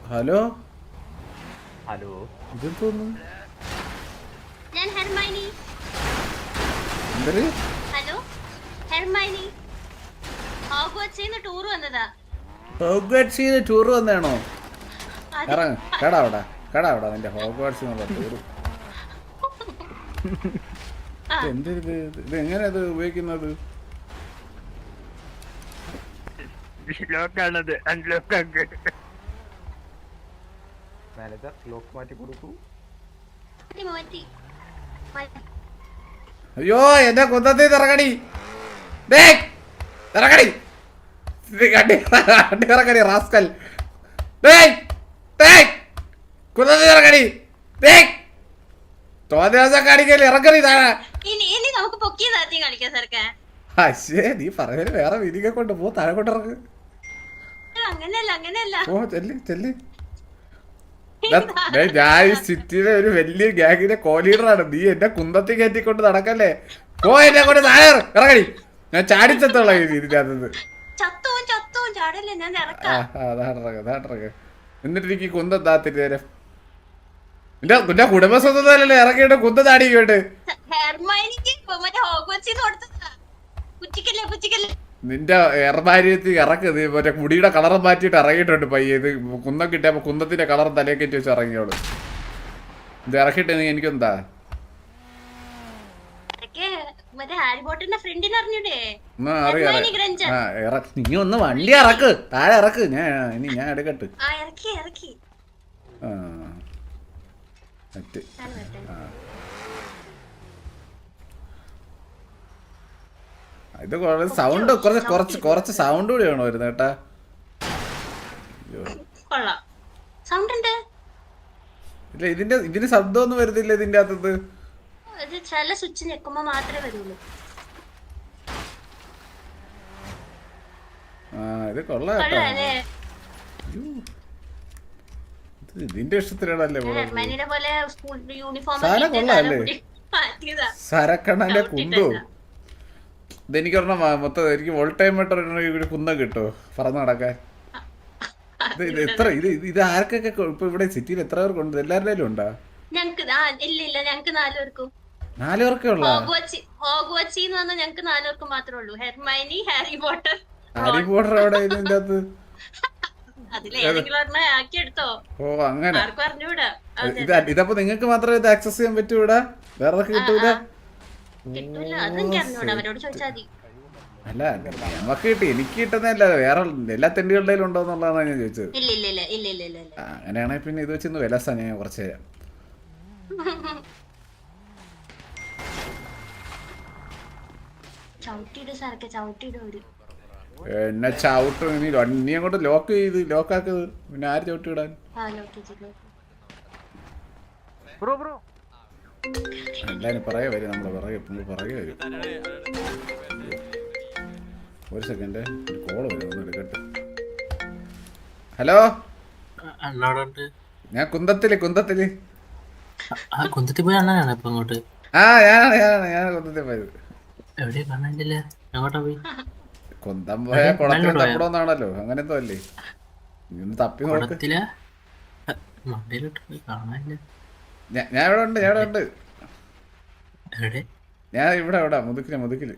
Hello hello ഇതെന്തോന്നു ഞാൻ ഹെർമൈനി. എന്തര് hello ഹെർമൈനി. ഹോഗ്വാർട്സിന്ന് tour വന്നതാ. ഹോഗ്വാർട്സിന്ന് ടൂർ വന്നാണോ? അതെ. ഇറങ്ങ് കേടാ അവിടെ നിന്റെ ഹോഗ്വാർട്സ് എന്നുള്ള ടൂർ. ആ, എന്ത് ഇത് എങ്ങനെയാ ഇത് ഉപയോഗിക്കുന്നത്? ലോക്കാണത് അൺലോക്ക് മാനേജർ ലോക്ക് മാറ്റി കൊടുക്കൂ. മാറ്റി മാറ്റി. അയ്യോ എന്റെ കുന്തത്തിൽ ഇറങ്ങടി ഇറങ്ങടി ഇറങ്ങടി റാസ്കൽ കുന്തത്തിൽ ഇറങ്ങടി തോന്നിയാസം കാണിക്കല്ലേ ഇറങ്ങടി താഴെ. ഇനി നമുക്ക് പൊക്കിയ താത്തി കളിക്കാം സർക്കാർ. അശ്ശേ നീ പറഞ്ഞ വേറെ വിധിക്കെ കൊണ്ട് പോ താഴെ കൊണ്ടിറങ്ങ്. അങ്ങനെയല്ല ഓ ചെല്ല് ഞാൻ ഈ സിറ്റിയിലെ ഒരു വലിയ ഗ്യാങ്ങിന്റെ കോലീഡറാണ്. നീ എന്നെ കുന്തത്തിൽ കയറ്റിക്കൊണ്ട് നടക്കല്ലേ. ഓ എന്നെ കൊണ്ട് താഴെ ഇറങ്ങടി. ഞാൻ ചാടിച്ചെത്തുള്ള ഇതിന്റെ അകത്ത്. ചത്തവും ചാടല്ലേ ഞാൻ ഇറക്കാം. അതാണിറങ്ങ എന്നിട്ട് എനിക്ക് കുന്തം താത്തിട്ട് തരാം. നിന്റെ കുടുംബസ്വത്തല്ലേ ഇറങ്ങിയിട്ട് കുന്തം താടിക്കോട്ട്. ഹെർമൈനിക്ക് മറ്റേ ഹോഗ്വാർട്സിന്ന് കൊടുത്തതാ. പുച്ചിക്കല്ലേ. നിന്റെ എറമാര്യത്തിൽ ഇറക്ക്. നീ മറ്റേ മുടിയുടെ കളർ മാറ്റിയിട്ട് ഇറങ്ങിയിട്ടുണ്ട് പയ്യെ. ഇത് കുന്തം കിട്ടിയപ്പോ കുന്തത്തിന്റെ കളർ തലയെ കയറ്റി വെച്ച് ഇറങ്ങിയോളൂ. ഇത് ഇറക്കിയിട്ട് നീ എനിക്കെന്താ? മറ്റേ ഹാരി പോട്ടറിന്റെ ഫ്രണ്ടിനെ അറിഞ്ഞൂടെ? നീ ഒന്ന് വണ്ടി ഇറക്ക്, താഴെ ഇറക്ക്. ഞാൻ എടുക്കട്ട്. ഇറക്കി. ഇത് സൗണ്ട് കുറച്ച് സൗണ്ട് കൂടി വേണോ വരുന്നത് കേട്ടാ. ഇല്ല ഇതിന് ശബ്ദമൊന്നും വരുന്നില്ല ഇതിന്റെ അകത്തത്. ചില സ്വിച്ച് ഞെക്കുമ്പോ മാത്രമേ വരുള്ളൂ. ഇത് കൊള്ളാം കേട്ടോ. ഇതിന്റെ ഇഷ്ടത്തിലാണല്ലേ സാധനം കൊള്ളാല്ലേ. സരക്കണ്ണന്റെ കുന്തോ ഇതെനിക്ക് പറഞ്ഞ മൊത്തം എനിക്ക് ഓൾ ടൈം ആയിട്ട് കുന്തം കിട്ടോ പറന്ന് നടക്കാൻ. ഇത് എത്ര ഇത് ആർക്കൊക്കെ ഇപ്പൊ ഇവിടെ സിറ്റിയിൽ എത്ര പേർക്കുണ്ട്? എല്ലാവരുടെയും ഉണ്ടാ? ഞങ്ങക്ക് 4 പേർക്കും. 4 പേർക്കേ ഉള്ള? ഹോഗ്വാർട്സിന്ന് വന്ന ഞങ്ങക്ക് 4 പേർക്ക് മാത്രമേ ഉള്ളൂ. ഹെർമൈനി, ഹാരി പോട്ടർ. ഹാരി പോട്ടർ എവിടെ ഇതിന്റെ അകത്ത്? ആക്കിയെടുത്തോ. ഓ അങ്ങനെ. ആർക്കും അറിഞ്ഞൂടാ. ഇതപ്പോ നിങ്ങൾക്ക് മാത്രമേ ഇത് ആക്സസ് ചെയ്യാൻ പറ്റൂ ഇവിടെ? വേറെ കിട്ടൂല? കിട്ടൂല. അതെനിക്ക് അറിഞ്ഞൂടാ. അവരോട് ചോദിച്ചാൽ മതി. അല്ല നമുക്ക് കിട്ടി, എനിക്ക് കിട്ടുന്നല്ല. വേറെ എല്ലാ തെണ്ടികളുടെ ഉണ്ടോ എന്നുള്ളതാണ് ഞാൻ ചോദിച്ചത്. ഇല്ല. അങ്ങനെയാണെങ്കിൽ പിന്നെ ഇത് വെച്ചൊന്ന് വിലസാ ഞാൻ കുറച്ച് തരാം. എന്നെ ചവിട്ട് നീ അങ്ങോട്ട് ലോക്കാക്കത്. പിന്നെ ആര് ചവിട്ടി വിടാൻ? എല്ലാരും പറയാ വരും, നമ്മള് പറയ വരും. ഒരു സെക്കൻഡ്, കോള് വരും, ഒന്ന് എടുക്കട്ടെ. ഹലോ, ഞാൻ കുന്തത്തില് കുന്തത്തിൽ പോയി അണ്ണനാണ് ഇപ്പൊ അങ്ങോട്ട്. ഞാനാണ് കുന്തത്തിൽ പോയത്. എവിടെയാ കാണാനില്ല. അങ്ങോട്ടാ പോയി? കുന്തം പോയ കുളത്തിൽ തപ്പടോന്നാണല്ലോ, അങ്ങനെ എന്തോ അല്ലേ? നീ ഒന്ന് തപ്പി നോക്ക്. മണ്ടയിലോട്ട് പോയി കാണാനില്ല. ഞാൻ ഇവിടെ ഉണ്ട്. എവിടെ? ഞാൻ ഇവിടെ മുതുക്കില്.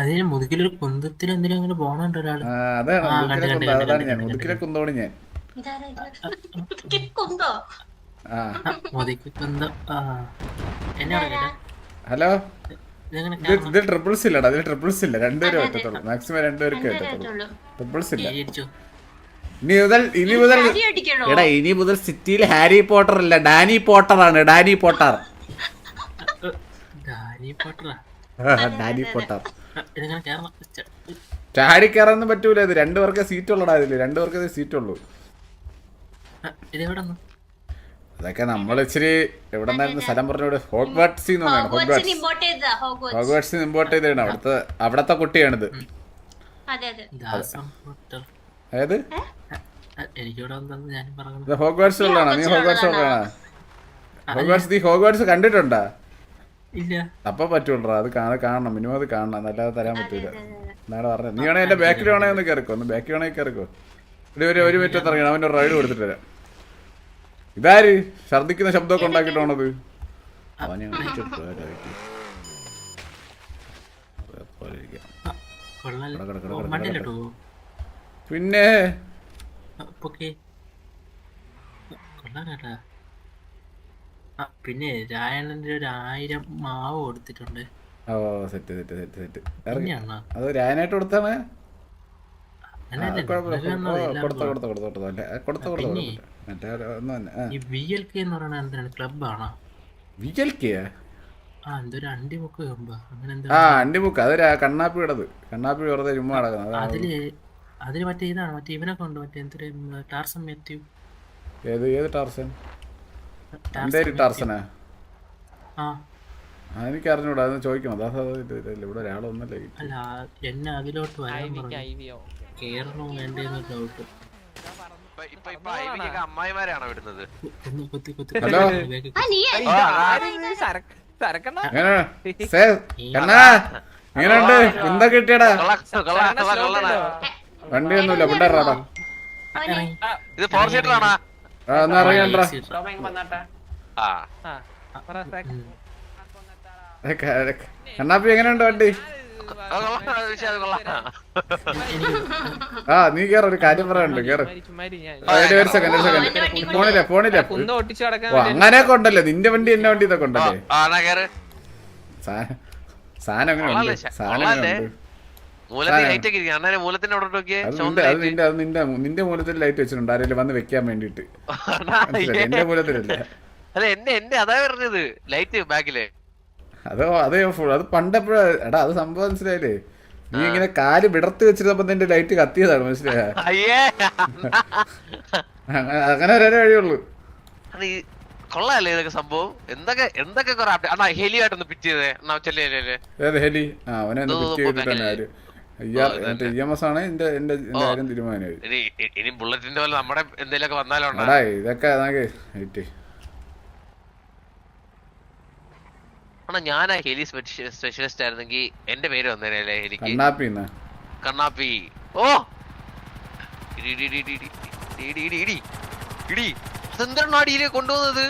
അതിന് മുതുകിലൊരു കുന്തത്തിൽ എന്തിനാ അങ്ങനെ പോണുണ്ട് ഒരാള്? അതാണ് ഞാൻ മുതുക്കിലെ കുന്തോട് ഞാൻ. ഹലോ, ഇതിൽ ട്രിപ്പിൾസ് ഇല്ലടാ. ഇതിൽ ട്രിപ്പിൾസ് ഇല്ല. 2 പേരെ പറ്റത്തുള്ളൂ. മാക്സിമം 2 പേർക്ക് പറ്റത്തുള്ളൂ. ട്രിപ്പിൾസ് ഇല്ല. ഇനി മുതൽ സിറ്റിയിൽ ഹാരി പോട്ടർ ഇല്ല, ഡാനി പോട്ടറാണ്. Danny Potter. ചാടി കയറാനൊന്നും പറ്റൂല. ഇത് 2 പേർക്ക് സീറ്റ് ഉള്ളടാ. ഇതില് 2 പേർക്ക് സീറ്റ് ഉള്ളൂ. അതൊക്കെ നമ്മൾ ഇച്ചിരി എവിടെ നിന്നായിരുന്നു സ്ഥലം പറഞ്ഞോട്? ഹോഗ്വാർട്സിൽ നിന്നാണ്. ഹോഗ്വാർട്സിൽ ഇമ്പോർട്ട് ചെയ്താണ്. അവിടത്തെ കുട്ടിയാണിത്. അതായത് ഹോഗ്വാർട്സിലുള്ളതാണോ? നീ ഹോഗ്വാർട്സിലുള്ളതാണോ? ഹോഗ്വാർട്സ് കണ്ടിട്ടുണ്ടാ? അപ്പൊ പറ്റൂടാ. അത് കാണണം, മിനിമം അത് കാണണം. അല്ലാതെ തരാൻ പറ്റൂല. എന്നാണ് പറഞ്ഞത്. നീ വേണേ എന്റെ ബാക്കിൽ വേണേ ഒന്ന് കയറിക്കോ. ബാക്കിൽ വേണേ കയറിക്കോ. ഒരു മിനിറ്റ് ഇറങ്ങണം, അവൻ്റെ റൈഡ് കൊടുത്തിട്ട് വരാം. ഇതാര് ഛർദിക്കുന്ന ശബ്ദമൊക്കെ ഉണ്ടാക്കിട്ടോണത്? അവനെ പിന്നെ പിന്നെ രായണന്റെ 1000 മാവ് കൊടുത്തിട്ടുണ്ട്. ഓ സെറ്റ് സെറ്റ് സെറ്റ് സെറ്റ്. അത് രായനായിട്ട് കൊടുത്താണ്. അണ്ടിമുക്ക് അത് കണ്ണാപ്പിയുടേത്. കണ്ണാപ്പി വെറുതെ ചുമ്മാ നടക്കുന്നത്. അതില് മറ്റേ ഇതാണ്, മറ്റേ ഇവനൊക്കെ ഉണ്ട്, മറ്റേ എന്തൊരു ടാർസൻ മാത്യു. ഏത് ടാർസൻ? എന്തേലും ടാർസനാ? എനിക്ക് അറിഞ്ഞൂടാ, അതൊന്ന് ചോദിക്കണം. ഇവിടെ ഒരാളൊന്നല്ലേ. അല്ല എന്നെ അതിലോട്ട് വരാൻ കേറണോ വേണ്ടേന്ന് ഡൗട്ട്. ഹലോ എങ്ങനെയുണ്ട്? എന്താ കിട്ടിയടാ? വണ്ടിയൊന്നുമില്ല, പിണ്ടാറാടാ. ഒന്ന് അറിയണ്ടാ. കണ്ണാപ്പി എങ്ങനെയുണ്ട് വണ്ടി? നീ കേറ, ഒരു കാര്യം പറയാനുണ്ട്, കേറ്. ഒരു സെക്കൻഡ്. ഫോണില്ല. അങ്ങനെയൊക്കെ ഉണ്ടല്ലോ നിന്റെ വണ്ടി, എന്റെ വണ്ടി ഇതൊക്കെ ഉണ്ടല്ലേ. സാധനം എങ്ങനെയുണ്ട്? നിന്റെ മൂലത്തിൽ ലൈറ്റ് വെച്ചിട്ടുണ്ട്, ആരെങ്കിലും വന്ന് വെക്കാൻ വേണ്ടിട്ട്. എന്റെ മൂലത്തിലല്ലേ. അത് പണ്ടെപ്പോഴാ എടാ, അത് സംഭവം മനസ്സിലായില്ലേ? നീ ഇങ്ങനെ കാല് വിടർത്തി വെച്ചിരുന്നപ്പോ നിന്റെ ലൈറ്റ് കത്തിയതാണ്, മനസ്സിലായ? അങ്ങനെ ഒരേ വഴിയുള്ളൂ. കൊള്ളാല്ലേ ഇതൊക്കെ സംഭവം? എന്തൊക്കെ ഹെലിയായിട്ടൊന്ന് പിറ്റ് ചെയ്തേ. ഹെലി അവനെ EMS ആണ് എന്റെ കാര്യം തീരുമാനമായി. ഇനി ബുള്ളറ്റിന്റെ പോലെ നമ്മുടെ എന്തെങ്കിലുമൊക്കെ വന്നാലോ? ഇതൊക്കെ ഞാൻ ഹെലി സ്പെഷ്യലിസ്റ്റ് ആയിരുന്നെങ്കിൽ എന്റെ പേര് വന്നേനല്ലേ ഹെലിക്ക്. കണ്ണാപ്പി. ഓ അതെന്താണ് അടിയിലേക്ക് കൊണ്ടുപോകുന്നത്?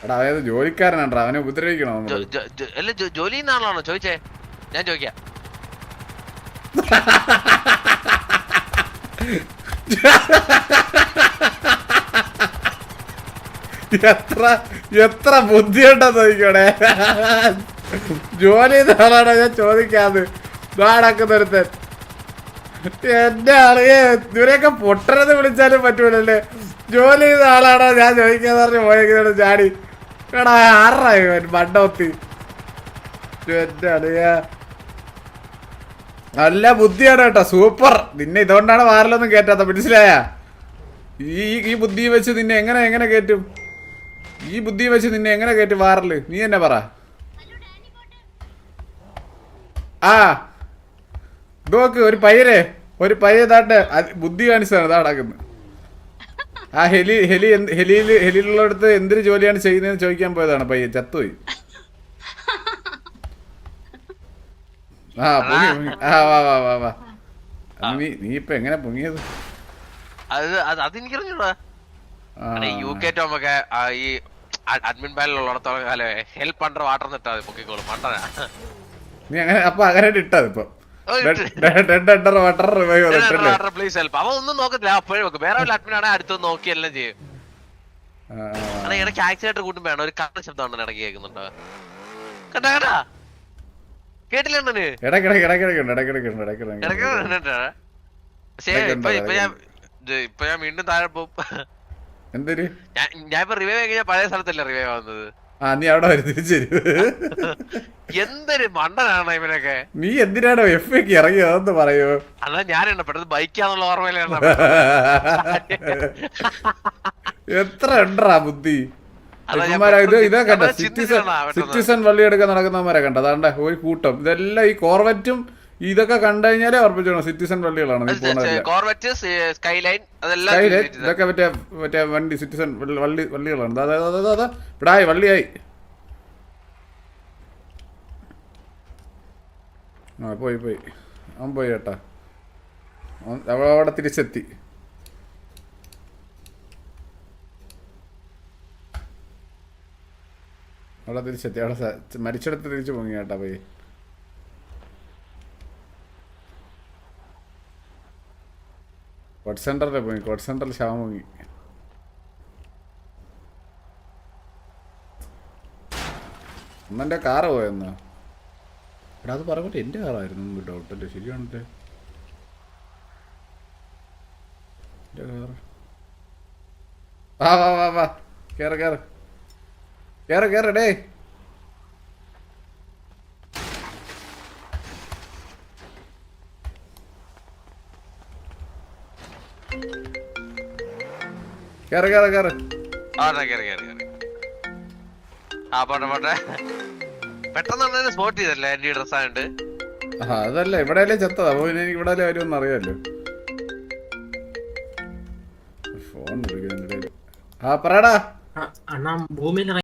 അതായത് ജോലിക്കാരനാണ്, അവനെ ഉപദ്രവിക്കണോ? അല്ല ജോലി ആളാണോ ചോദിച്ചേ? ഞാൻ ചോദിക്കാം. എത്ര ബുദ്ധിയുണ്ടോ നോക്കണേ. ജോലി ചെയ്ത ആളാണോ ഞാൻ ചോദിക്കാതെ നാടാക്കുന്നൊരുത്തൻ. എന്നെ അറിയേ, ഇവരെയൊക്കെ പൊട്ടനെന്ന് വിളിച്ചാലും പറ്റൂലല്ലേ. ജോലി ചെയ്ത ആളാണോ ഞാൻ ചോദിക്കാന്ന് പറഞ്ഞ് പോയേക്കുന്നതാണ് ചാടി. എടാ ആറായി മണ്ടോത്തി. എന്നെ അറിയാ, നല്ല ബുദ്ധിയാണ് കേട്ടോ, സൂപ്പർ. നിന്നെ ഇതുകൊണ്ടാണ് വാറിലൊന്നും കേറ്റാത്ത, മനസ്സിലായ? ഈ ബുദ്ധി വെച്ച് നിന്നെ എങ്ങനെ കയറ്റും? ഈ ബുദ്ധി വെച്ച് നിന്നെ എങ്ങനെ കയറ്റും വാറില്? നീ എന്നെ പറ. നോക്ക്, ഒരു പയ്യതാട്ട് ബുദ്ധി കാണിച്ചതാണ് ഇതാ നടക്കുന്നത്. ഹെലിയിലുള്ളടത്ത് എന്തൊരു ജോലിയാണ് ചെയ്യുന്നതെന്ന് ചോദിക്കാൻ പോയതാണ് പയ്യൻ, ചത്തുപോയി. വാ. നീ ഇപ്പൊ എങ്ങനെ പൊങ്ങിയത്? അതെനിക്കറിഞ്ഞൂടാ. UK ടോമൊക്കെ ഈ അഡ്മിൻ പാനലുള്ളിടത്തോളം കാലമേ ഹെൽപ്പ് അണ്ടർ വാട്ടർ നിട്ടാ പൊക്കിക്കോളും. മണ്ടനാ നീ അങ്ങനെ. അപ്പൊ അങ്ങനെ ഇട്ടത് ഇപ്പൊ ഒന്നും നോക്കത്തില്ല, അപ്പോഴും വെക്കും. വേറെ അഡ്മിൻ ആണെങ്കിൽ അടുത്തൊന്നും നോക്കി എല്ലാം ചെയ്യും. ഇടയ്ക്ക് ആക്സിഡന്റ് കൂട്ടും വേണം, ഒരു കറ ശബ്ദം ഇടയ്ക്ക് കേൾക്കുന്നുണ്ടോ? കണ്ടാ കേട്ടില്ല? ഇപ്പൊ ഞാൻ വീണ്ടും താഴെ പോകും. ഞാൻ ഇപ്പൊ റിവൈവ് കഴിഞ്ഞാൽ പഴയ സ്ഥലത്തല്ലേ റിവൈവ് ആവുന്നത്. നീ അവിടെ തിരിച്ചു എന്തൊരു മണ്ടനാണ് ഇവനൊക്കെ. നീ എന്തിനാണോ FAക്ക് ഇറങ്ങിയോ അതൊന്ന് പറയോ? അല്ല ഞാനെണ്ണ പെട്ടത് ബൈക്കാന്നുള്ള ഓർമ്മയിലാണ്. എത്ര ഉണ്ടാ ബുദ്ധി. ഇതൊക്കെ കണ്ട സിറ്റിസൺ വള്ളി എടുക്കാൻ നടക്കുന്നവന്മാരെ കണ്ട, അതാണ്ട ഒരു കൂട്ടം. ഇതെല്ലാം ഈ കോർവറ്റും ഇതൊക്കെ കണ്ടു കഴിഞ്ഞാലേ ഉറപ്പിച്ചോണം സിറ്റിസൺ വള്ളികളാണ്. ഇതൊക്കെ മറ്റേ വണ്ടി സിറ്റിസൺ വള്ളികളാണ്. ഇവിടായി വള്ളിയായി. ആ പോയി അവൻ പോയി കേട്ടാ. അവിടെ തിരിച്ചെത്തി. അവിടെ മരിച്ചെടുത്ത് തിരിച്ചു പോങ്ങി കേട്ടാ പോയി. കോട്ട് സെന്ററിൽ പോയി. കോട്ട് സെന്ററിൽ ശവം പോങ്ങി. അമ്മൻ്റെ കാറ് പോയെന്നാ. എടാ അത് പറഞ്ഞിട്ട് എൻ്റെ കാറായിരുന്നു ഡൗട്ടല്ലേ? ശരിയാണല്ലേ എൻ്റെ കാറ്. വാ കേറ് ഡേ. കേറ്. പോട്ടെ പെട്ടെന്ന് സ്പോട്ട് ചെയ്തല്ലേ എന്റെ ഡ്രസ് ആയിട്ട്. അതല്ല ഇവിടെയല്ലേ ചത്തത്. അപ്പൊ പിന്നെ എനിക്ക് ഇവിടെ വരുമെന്ന് അറിയാലോ. ഫോൺ വിളിക്കുന്നുണ്ട്. പറയടാ അണ്ണാ ഭൂമിയിൽ